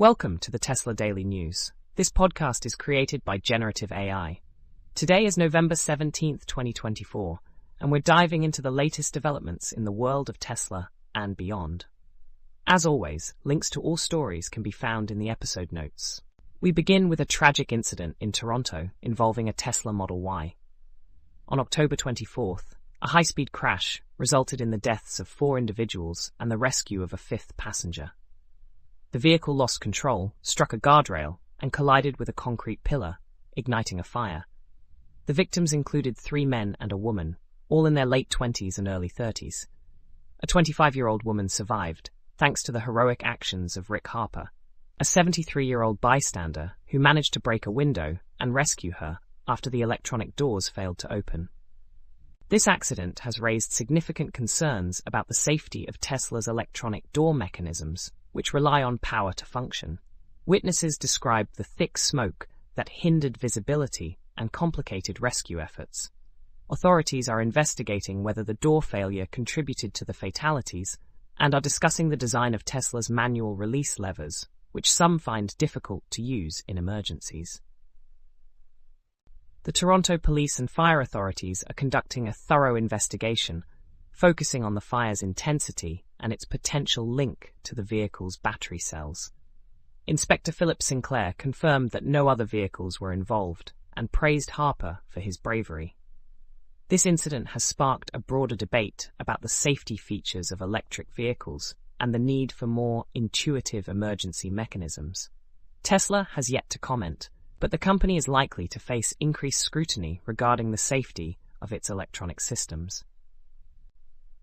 Welcome to the Tesla Daily News. This podcast is created by Generative AI. Today is November 17th, 2024, and we're diving into the latest developments in the world of Tesla and beyond. As always, links to all stories can be found in the episode notes. We begin with a tragic incident in Toronto involving a Tesla Model Y. On October 24th, a high-speed crash resulted in the deaths of 4 individuals and the rescue of a 5th passenger. The vehicle lost control, struck a guardrail, and collided with a concrete pillar, igniting a fire. The victims included 3 men and a woman, all in their late 20s and early 30s. A 25-year-old woman survived, thanks to the heroic actions of Rick Harper, a 73-year-old bystander who managed to break a window and rescue her after the electronic doors failed to open. This accident has raised significant concerns about the safety of Tesla's electronic door mechanisms, which rely on power to function. Witnesses described the thick smoke that hindered visibility and complicated rescue efforts. Authorities are investigating whether the door failure contributed to the fatalities and are discussing the design of Tesla's manual release levers, which some find difficult to use in emergencies. The Toronto Police and Fire Authorities are conducting a thorough investigation, focusing on the fire's intensity and its potential link to the vehicle's battery cells. Inspector Philip Sinclair confirmed that no other vehicles were involved and praised Harper for his bravery. This incident has sparked a broader debate about the safety features of electric vehicles and the need for more intuitive emergency mechanisms. Tesla has yet to comment, but the company is likely to face increased scrutiny regarding the safety of its electronic systems.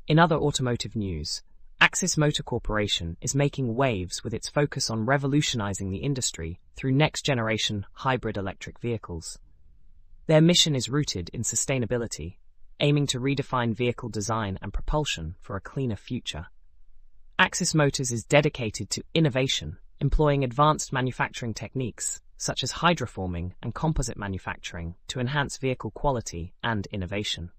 In other automotive news, Axis Motor Corporation is making waves with its focus on revolutionizing the industry through next-generation hybrid electric vehicles. Their mission is rooted in sustainability, aiming to redefine vehicle design and propulsion for a cleaner future. Axis Motors is dedicated to innovation, employing advanced manufacturing techniques such as hydroforming and composite manufacturing to enhance vehicle quality and innovation.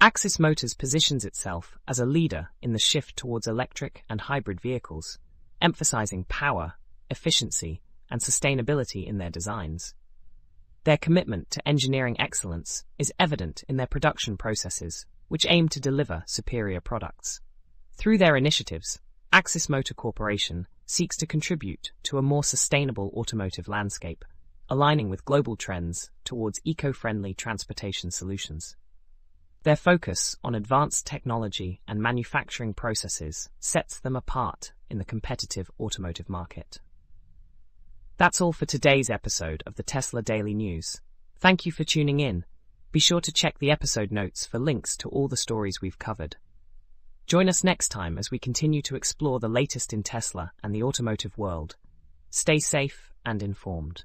Axis Motors positions itself as a leader in the shift towards electric and hybrid vehicles, emphasizing power, efficiency, and sustainability in their designs. Their commitment to engineering excellence is evident in their production processes, which aim to deliver superior products. Through their initiatives, Axis Motor Corporation seeks to contribute to a more sustainable automotive landscape, aligning with global trends towards eco-friendly transportation solutions. Their focus on advanced technology and manufacturing processes sets them apart in the competitive automotive market. That's all for today's episode of the Tesla Daily News. Thank you for tuning in. Be sure to check the episode notes for links to all the stories we've covered. Join us next time as we continue to explore the latest in Tesla and the automotive world. Stay safe and informed.